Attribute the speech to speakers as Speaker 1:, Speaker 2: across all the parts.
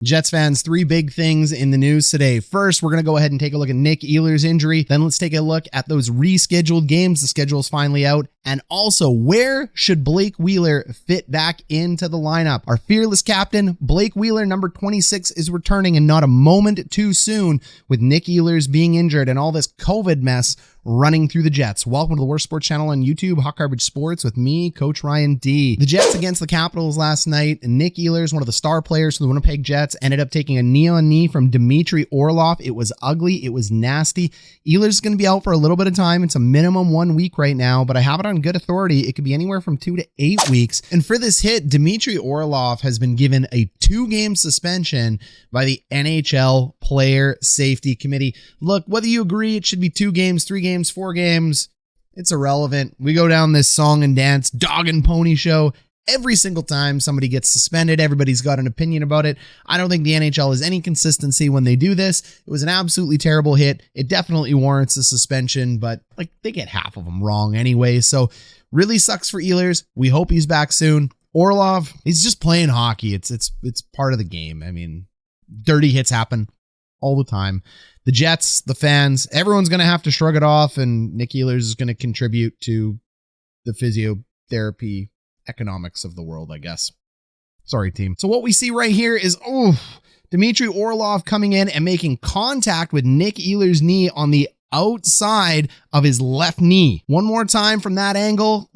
Speaker 1: Jets fans, three big things in the news today. First, we're going to go ahead and take a look at Nik Ehlers' injury. Then let's take a look at those rescheduled games. The schedule's finally out. And also, where should Blake Wheeler fit back into the lineup? Our fearless captain, Blake Wheeler, number 26, is returning, and not a moment too soon with Nik Ehlers being injured and all this COVID mess running through the Jets. Welcome to the worst sports channel on YouTube, Hot Garbage Sports, with me, Coach Ryan D. The Jets against the Capitals last night, and Nik Ehlers, one of the star players for the Winnipeg Jets, ended up taking a knee-on-knee from Dmitry Orlov. It was ugly. It was nasty. Ehlers is going to be out for a little bit of time. It's a minimum 1 week right now, but I have it on good authority. It could be anywhere from 2 to 8 weeks. And for this hit, Dmitry Orlov has been given a 2-game suspension by the NHL Player Safety Committee. Look, whether you agree it should be 2 games, 3 games, 4 games, it's irrelevant. We go down this song and dance, dog and pony show every single time somebody gets suspended. Everybody's got an opinion about it. I don't think the NHL has any consistency when they do this. It was an absolutely terrible hit. It definitely warrants a suspension, but like they get half of them wrong anyway. So really sucks for Ehlers. We hope he's back soon. Orlov, he's just playing hockey. It's part of the game. I mean, dirty hits happen all the time. The Jets, the fans, everyone's going to have to shrug it off, and Nik Ehlers is going to contribute to the physiotherapy economics of the world, I guess. Sorry, team. So what we see right here is, Dmitry Orlov coming in and making contact with Nik Ehlers' knee on the outside of his left knee. One more time from that angle.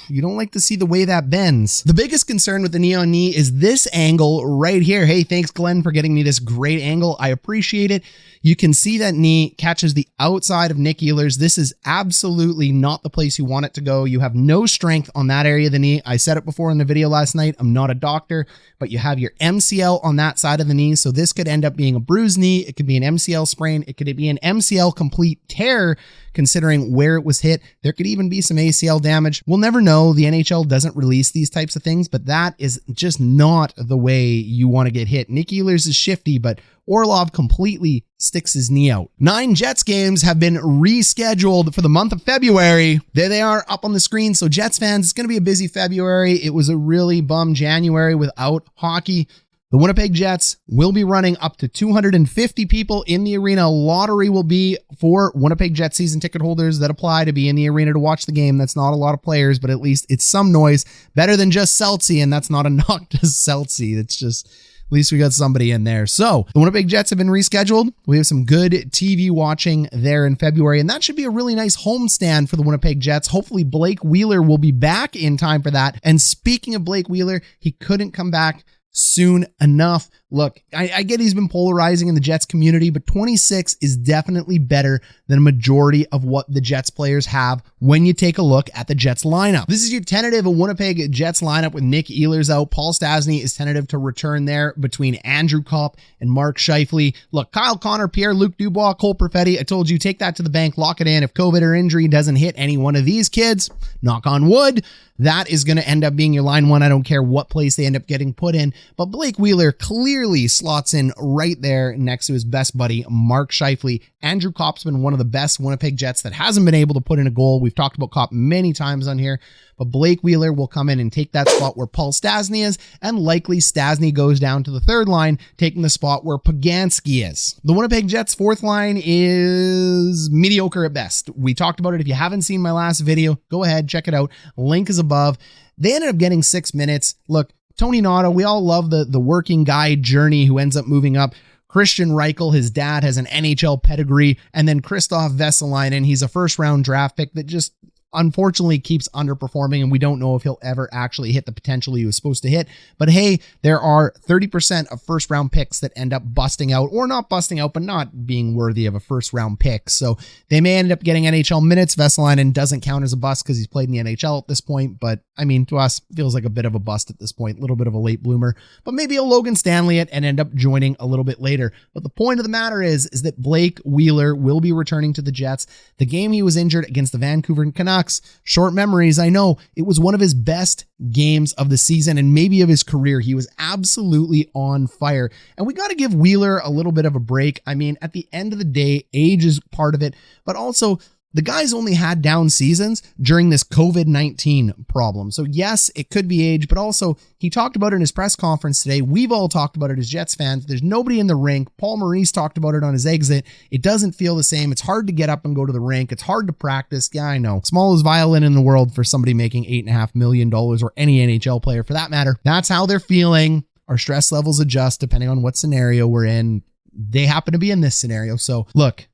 Speaker 1: You don't like to see the way that bends. The biggest concern with the knee on knee is this angle right here. Hey, thanks Glenn for getting me this great angle. I appreciate it. You can see that knee catches the outside of Nik Ehlers. This is absolutely not the place you want it to go. You have no strength on that area of the knee. I said it before in the video last night. I'm not a doctor, but you have your MCL on that side of the knee. So this could end up being a bruised knee. It could be an MCL sprain. It could be an MCL complete tear, considering where it was hit. There could even be some ACL damage. We'll never know. The NHL doesn't release these types of things, but that is just not the way you want to get hit. Nik Ehlers is shifty, but Orlov completely sticks his knee out. 9 Jets games have been rescheduled for the month of February. There they are up on the screen. So Jets fans, it's going to be a busy February. It was a really bum January without hockey. The Winnipeg Jets will be running up to 250 people in the arena. Lottery will be for Winnipeg Jets season ticket holders that apply to be in the arena to watch the game. That's not a lot of players, but at least it's some noise. Better than just Celtics, and that's not a knock to Celtics. It's just, at least we got somebody in there. So the Winnipeg Jets have been rescheduled. We have some good TV watching there in February, and that should be a really nice homestand for the Winnipeg Jets. Hopefully Blake Wheeler will be back in time for that. And speaking of Blake Wheeler, he couldn't come back soon enough. Look, I get he's been polarizing in the Jets community, but 26 is definitely better than a majority of what the Jets players have when you take a look at the Jets lineup. This is your tentative Winnipeg Jets lineup with Nik Ehlers out. Paul Stastny is tentative to return there between Andrew Kopp and Mark Scheifele. Look, Kyle Connor, Pierre-Luc Dubois, Cole Perfetti, I told you, take that to the bank, lock it in. If COVID or injury doesn't hit any one of these kids, knock on wood, that is going to end up being your line one. I don't care what place they end up getting put in, but Blake Wheeler clearly slots in right there next to his best buddy, Mark Scheifele. Andrew Kopp's been one of the best Winnipeg Jets that hasn't been able to put in a goal. We've talked about Kopp many times on here, but Blake Wheeler will come in and take that spot where Paul Stastny is, and likely Stastny goes down to the third line, taking the spot where Poganski is. The Winnipeg Jets' fourth line is mediocre at best. We talked about it. If you haven't seen my last video, go ahead, check it out. Link is above. They ended up getting 6 minutes. Look, Tony Notto, we all love the working guy journey who ends up moving up. Christian Reichel, his dad, has an NHL pedigree. And then Christoph Vesalainen, he's a first-round draft pick that just unfortunately keeps underperforming, and we don't know if he'll ever actually hit the potential he was supposed to hit. But hey, there are 30% of first round picks that end up busting out, or not busting out, but not being worthy of a first round pick. So they may end up getting NHL minutes. Vesalainen doesn't count as a bust because he's played in the NHL at this point, but I mean, to us, feels like a bit of a bust at this point, a little bit of a late bloomer, but maybe a Logan Stanley it and end up joining a little bit later. But the point of the matter is that Blake Wheeler will be returning to the Jets. The game he was injured against the Vancouver Canucks, short memories, I know, it was one of his best games of the season and maybe of his career. He was absolutely on fire. And we got to give Wheeler a little bit of a break. I mean, at the end of the day, age is part of it, but also The guy's only had down seasons during this COVID-19 problem. So yes, it could be age, but also he talked about it in his press conference today. We've all talked about it as Jets fans. There's nobody in the rink. Paul Maurice talked about it on his exit. It doesn't feel the same. It's hard to get up and go to the rink. It's hard to practice. Yeah, I know. Smallest violin in the world for somebody making $8.5 million or any NHL player for that matter. That's how they're feeling. Our stress levels adjust depending on what scenario we're in. They happen to be in this scenario. So look,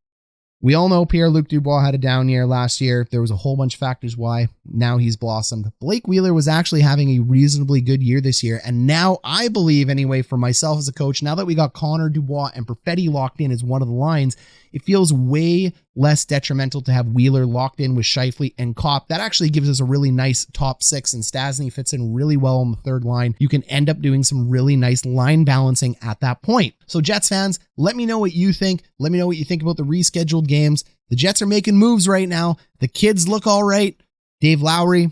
Speaker 1: we all know Pierre-Luc Dubois had a down year last year. There was a whole bunch of factors why. Now he's blossomed. Blake Wheeler was actually having a reasonably good year this year. And now I believe, anyway, for myself as a coach, now that we got Connor Dubois and Perfetti locked in as one of the lines, it feels way less detrimental to have Wheeler locked in with Scheifele and Kopp. That actually gives us a really nice top six, and Stastny fits in really well on the third line. You can end up doing some really nice line balancing at that point. So Jets fans, let me know what you think. Let me know what you think about the rescheduled games. The Jets are making moves right now. The kids look all right. Dave Lowry,